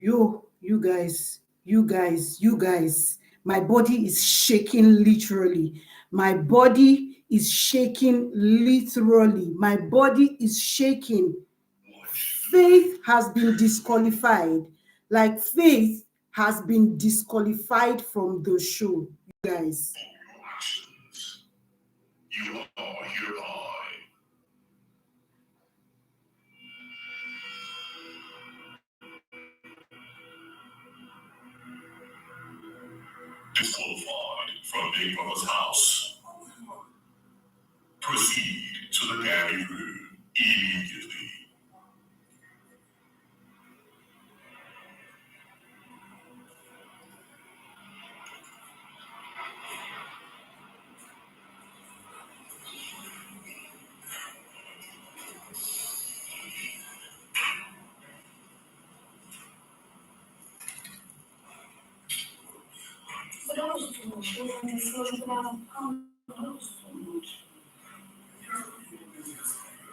You guys. My body is shaking literally. My body is shaking literally. My body is shaking. Faith has been disqualified. Like Faith has been disqualified from the show, you guys. You are hereby disqualified from Big Brother's house. Proceed to the galley room immediately.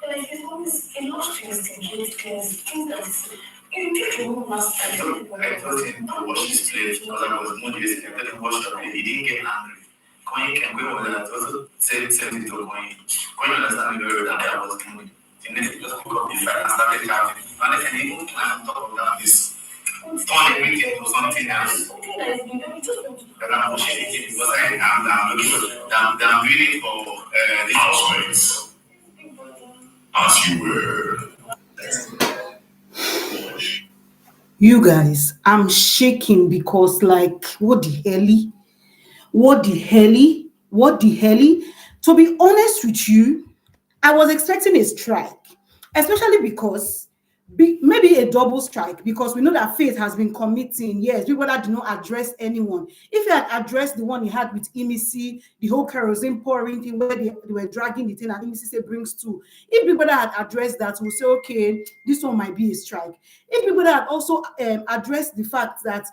Like there's always a lot to investigate things that you need to know master. I told him to wash his plate because I was motivated. I told him wash the plate. He didn't get angry. Coin can go over that. Also said it to Coin. Coin understand me very well that I was moody. The next thing just pick up the fight and started shouting. And then he even climbed on top of that this. Turn everything to something else. And I'm pushing it because I'm waiting for the housemates. As you were. You guys, I'm shaking because, like, what the hell? What the hell? What the hell? To be honest with you, I was expecting a strike, especially because maybe a double strike, because we know that Faith has been committing. Yes, people that do not address anyone. If he had addressed the one he had with Imisi, the whole kerosene pouring thing where they were dragging the thing and Imisi say brings two. If people that had addressed that, will say, okay, this one might be a strike. If people that had also addressed the fact that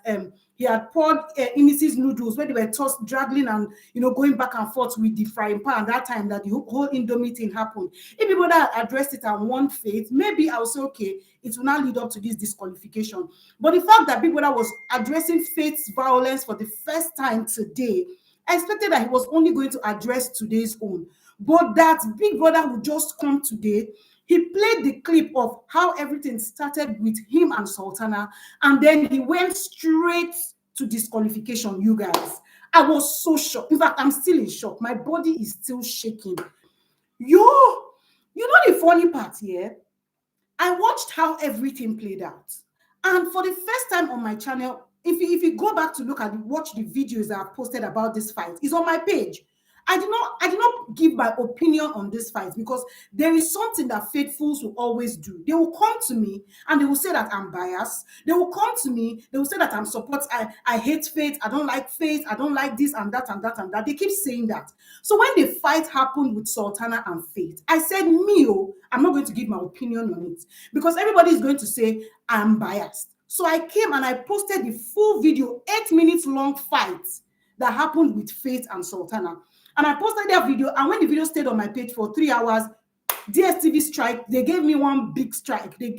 he had poured Imisi's noodles where they were tossed, dragging and going back and forth with the frying pan that time that the whole Indomie thing happened. If people that addressed it and want Faith, maybe I'll say, okay, it will now lead up to this disqualification. But the fact that Big Brother was addressing Faith's violence for the first time today, I expected that he was only going to address today's own. But that Big Brother would just come today. He played the clip of how everything started with him and Sultana, and then he went straight to disqualification, you guys. I was so shocked. In fact, I'm still in shock. My body is still shaking. You know the funny part here? I watched how everything played out. And for the first time on my channel, if you go back to watch the videos that I've posted about this fight, it's on my page. I did not give my opinion on this fight because there is something that faithfuls will always do. They will come to me and they will say that I'm biased. They will come to me, they will say that I'm support. I hate Faith, I don't like Faith, I don't like this and that and that and that. They keep saying that. So when the fight happened with Sultana and Faith, I said, I'm not going to give my opinion on it because everybody is going to say I'm biased. So I came and I posted the full video, 8 minutes long fight that happened with Faith and Sultana. And I posted that video, and when the video stayed on my page for 3 hours, DSTV strike, they gave me one big strike. They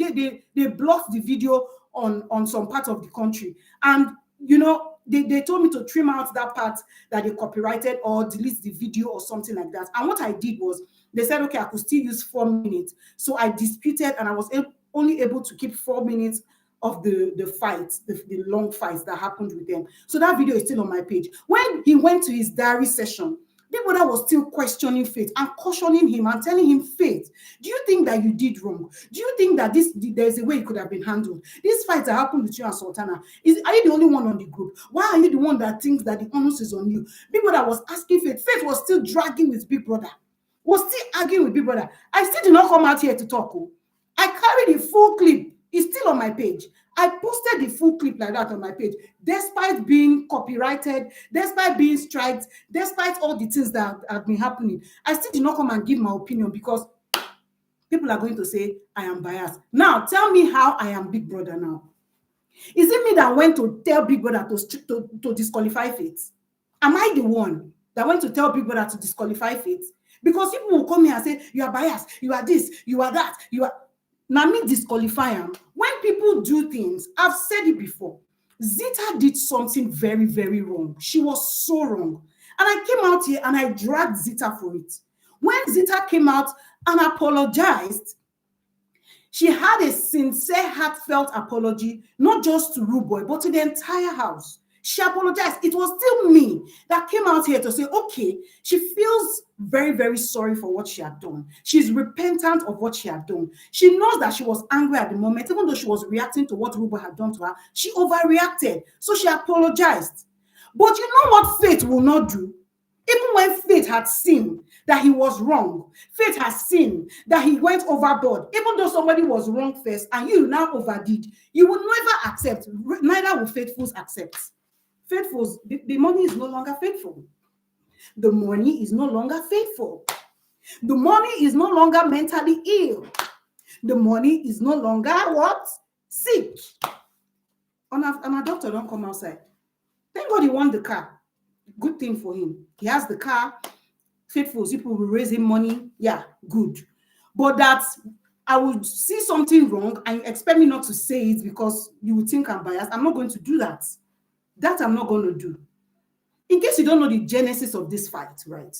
blocked the video on some part of the country. And they told me to trim out that part that they copyrighted or delete the video or something like that. And what I did was, they said, okay, I could still use 4 minutes. So I disputed, and I was only able to keep 4 minutes of the fights, the long fights that happened with them. So that video is still on my page. When he went to his diary session, Big Brother was still questioning Faith and cautioning him and telling him, Faith, do you think that you did wrong? Do you think that there's a way it could have been handled? This fight that happened with you and Sultana, are you the only one on the group? Why are you the one that thinks that the onus is on you? Big Brother was asking Faith. Faith was still dragging with Big Brother, was still arguing with Big Brother. I still did not come out here to talk. I carried the full clip. It's still on my page. I posted the full clip like that on my page, despite being copyrighted, despite being striked, despite all the things that have been happening. I still did not come and give my opinion because people are going to say I am biased. Now, tell me how I am Big Brother now. Is it me that went to tell Big Brother to disqualify Faith? Am I the one that went to tell Big Brother to disqualify Faith? Because people will come here and say, you are biased, you are this, you are that, you are... Now me disqualify him. When people do things, I've said it before. Zita did something very, very wrong. She was so wrong. And I came out here and I dragged Zita for it. When Zita came out and apologized, she had a sincere, heartfelt apology, not just to Rude Boy, but to the entire house. She apologized. It was still me that came out here to say, okay, she feels very, very sorry for what she had done. She's repentant of what she had done. She knows that she was angry at the moment, even though she was reacting to what Rubo had done to her. She overreacted. So she apologized. But you know what Faith will not do? Even when Faith had seen that he was wrong, Faith has seen that he went overboard, even though somebody was wrong first and you now overdid, you will never accept, neither will faithfuls accept. Faithfuls, the money is no longer faithful. The money is no longer faithful. The money is no longer mentally ill. The money is no longer what? Sick. And my doctor don't come outside. Thank God he won the car. Good thing for him. He has the car. Faithfuls, people will raise him money. Yeah, good. But that I would see something wrong and you expect me not to say it because you would think I'm biased. I'm not going to do that. That I'm not going to do. In case you don't know the genesis of this fight, right?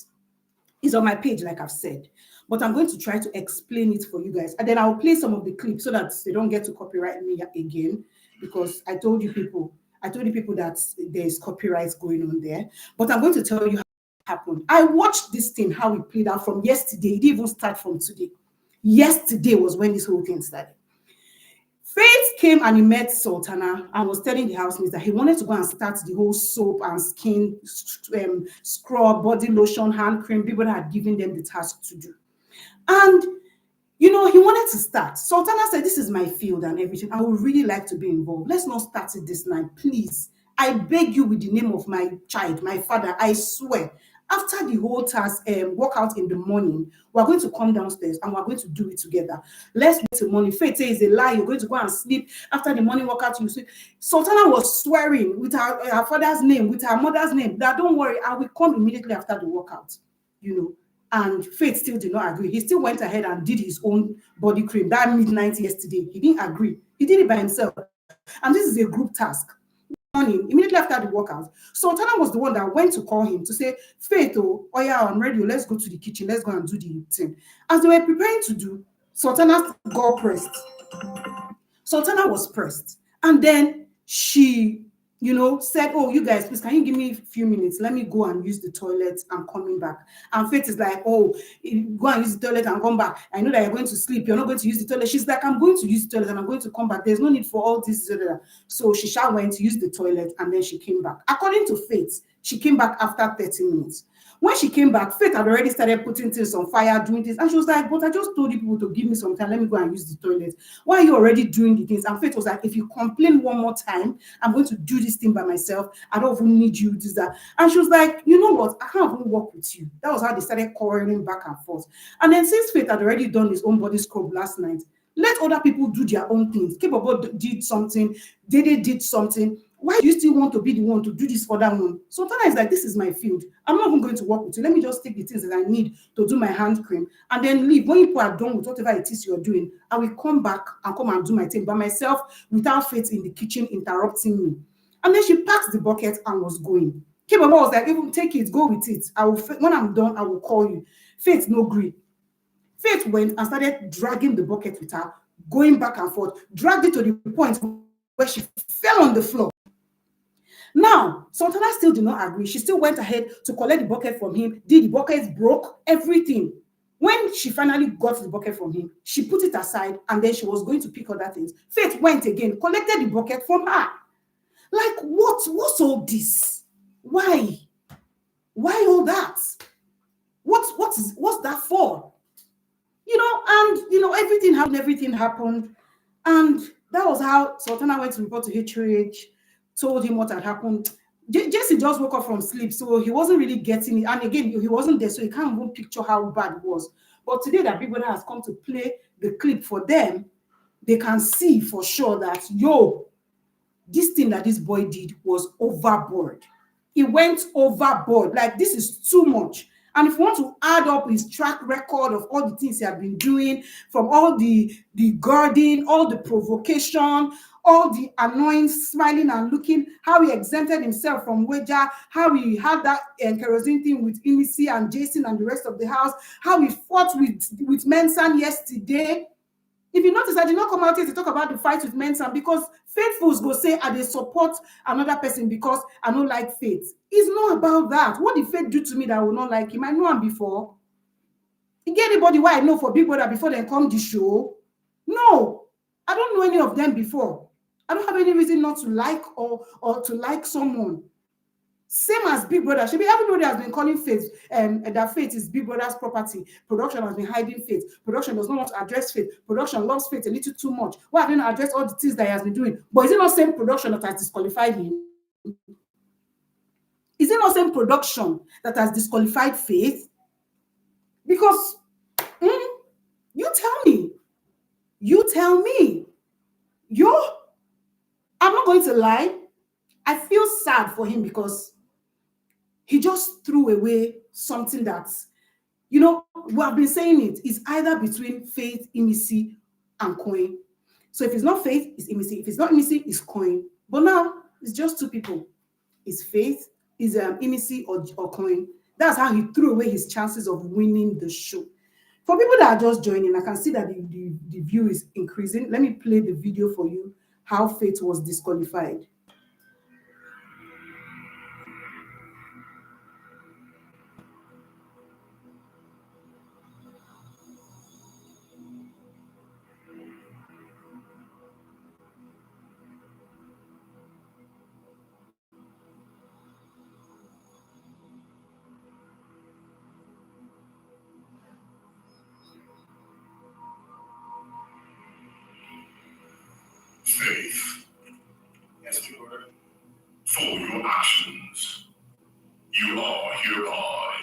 It's on my page, like I've said. But I'm going to try to explain it for you guys. And then I'll play some of the clips so that they don't get to copyright me again. Because I told you people that there's copyright going on there. But I'm going to tell you how it happened. I watched this thing, how it played out from yesterday. It didn't even start from today. Yesterday was when this whole thing started. Faith came and he met Sultana and was telling the housemates that he wanted to go and start the whole soap and skin scrub, body lotion, hand cream, people that had given them the task to do. And, you know, he wanted to start. Sultana said, this is my field and everything. I would really like to be involved. Let's not start it this night, please. I beg you with the name of my child, my father, I swear. After the whole task workout in the morning, we're going to come downstairs and we're going to do it together. Let's wait till morning. Faith says it's a lie. You're going to go and sleep. After the morning workout, you sleep. Sultana was swearing with her father's name, with her mother's name, that don't worry, I will come immediately after the workout, you know. And Faith still did not agree. He still went ahead and did his own body cream that midnight yesterday. He didn't agree. He did it by himself. And this is a group task. Immediately after the workout, Sultana was the one that went to call him to say, Faith, oh yeah, I'm ready. Let's go to the kitchen. Let's go and do the thing. As they were preparing to do, Sultana got pressed. Sultana was pressed. And then she, you know, said, oh, you guys, please, can you give me a few minutes? Let me go and use the toilet. I'm coming back. And Faith is like, oh, go and use the toilet and come back. I know that you're going to sleep. You're not going to use the toilet. She's like, I'm going to use the toilet and I'm going to come back. There's no need for all this. So she went to use the toilet and then she came back. According to Faith, she came back after 30 minutes. When she came back, Faith had already started putting things on fire, doing this. And she was like, but I just told you people to give me some time. Let me go and use the toilet. Why are you already doing the things? And Faith was like, if you complain one more time, I'm going to do this thing by myself. I don't even need you to do that. And she was like, you know what? I can't even work with you. That was how they started quarreling back and forth. And then since Faith had already done his own body scrub last night, let other people do their own things. Kebabo did something. Dede did something. Why do you still want to be the one to do this other one? Sultana is like, this is my field. I'm not even going to work with you. Let me just take the things that I need to do my hand cream and then leave. When you are done with whatever it is you're doing, I will come back and come and do my thing by myself without Faith in the kitchen interrupting me. And then she packed the bucket and was going. Kebaba was like, even take it, go with it. When I'm done, I will call you. Faith no agree. Faith went and started dragging the bucket with her, going back and forth, dragged it to the point where she fell on the floor. Now, Sultana still did not agree. She still went ahead to collect the bucket from him. The bucket broke, everything. When she finally got the bucket from him, she put it aside and then she was going to pick other things. Faith went again, collected the bucket from her. Like, what's all this? Why? Why all that? What's that for? You know, and you know, everything happened. And that was how Sultana went to report to HOH, told him what had happened. Jesse just woke up from sleep, so he wasn't really getting it. And again, he wasn't there, so he can't even picture how bad it was. But today that Big Brother has come to play the clip for them, they can see for sure that, this thing that this boy did was overboard. He went overboard. Like, this is too much. And if you want to add up his track record of all the things he had been doing, from all the guarding, all the provocation, all the annoying smiling and looking, how he exempted himself from wager, how he had that kerosene thing with Imisi and Jason and the rest of the house, how he fought with Mensan yesterday. If you notice, I did not come out here to talk about the fight with Mensan because faithfuls go say I dey support another person because I don't like Faith. It's not about that. What did Faith do to me that I will not like him? I know him before. You get anybody why I know for Big Brother before they come the show? No, I don't know any of them before. I don't have any reason not to like or to like someone. Same as Big Brother. Should be everybody has been calling Faith that Faith is Big Brother's property. Production has been hiding Faith. Production does not want to address Faith. Production loves Faith a little too much. Why have they not addressed all the things that he has been doing? But is it not same production that has disqualified him? Is it not same production that has disqualified Faith? Because you tell me. I'm not going to lie. I feel sad for him because he just threw away something that, we have been saying it is either between Faith, Imisi, and Coin. So if it's not Faith, it's Imisi. If it's not Imisi, it's Coin. But now it's just two people. It's Faith, is Imisi or Coin. That's how he threw away his chances of winning the show. For people that are just joining, I can see that the view is increasing. Let me play the video for you, how Faith was disqualified. Faith. Yes, Lord. For your actions, you are hereby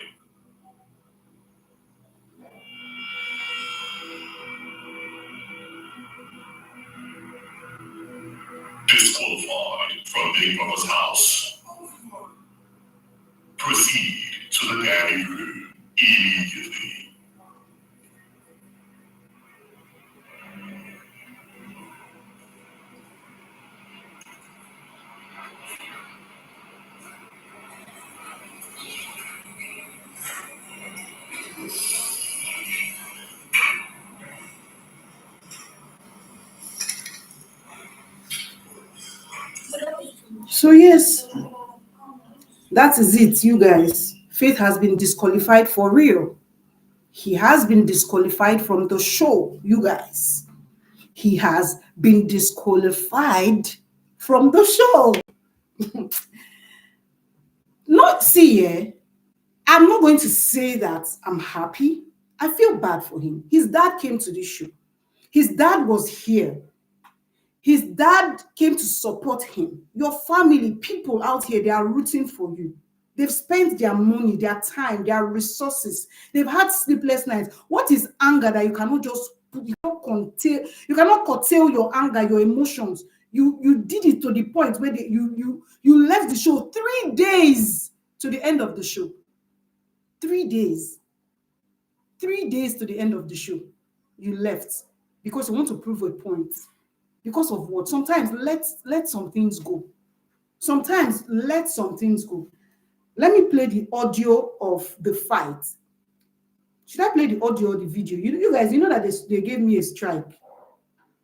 disqualified from Big Brother's house. Proceed to the daddy room immediately. So yes, that is it, you guys. Faith has been disqualified for real. He has been disqualified from the show, you guys. He has been disqualified from the show. I'm not going to say that I'm happy. I feel bad for him. His dad came to this show. His dad was here. His dad came to support him. Your family, people out here, they are rooting for you. They've spent their money, their time, their resources. They've had sleepless nights. What is anger that you cannot just you cannot curtail your anger, your emotions. You did it to the point where you left the show 3 days to the end of the show. 3 days. 3 days to the end of the show. You left because you want to prove a point. Because of what? Sometimes let some things go. Sometimes let some things go. Let me play the audio of the fight. Should I play the audio or the video? You guys, you know that they gave me a strike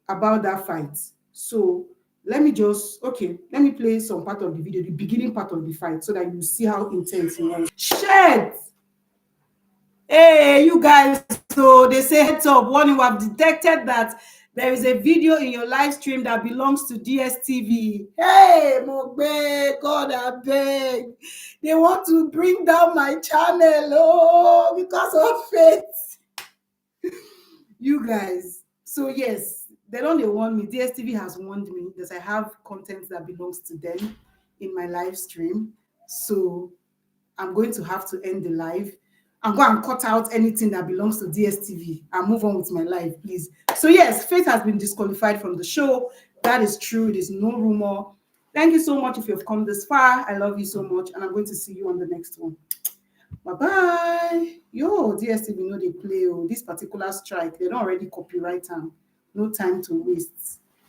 about that fight. So let me play some part of the video, the beginning part of the fight, so that you see how intense it was. Shit! Hey, you guys, so they say heads up, warning, we have detected that there is a video in your live stream that belongs to DSTV. Hey, Mogbe, God, I beg. They want to bring down my channel, because of Faith. You guys, so yes, they don't warn me. DSTV has warned me that I have content that belongs to them in my live stream. So I'm going to have to end the live and go and cut out anything that belongs to DSTV and move on with my life, please. So yes, Faith has been disqualified from the show. That is true. It is no rumor. Thank you so much if you've come this far. I love you so much, and I'm going to see you on the next one. Bye bye. Yo, DSTV know they play. Oh, this particular strike, they don't already copyright them. No time to waste.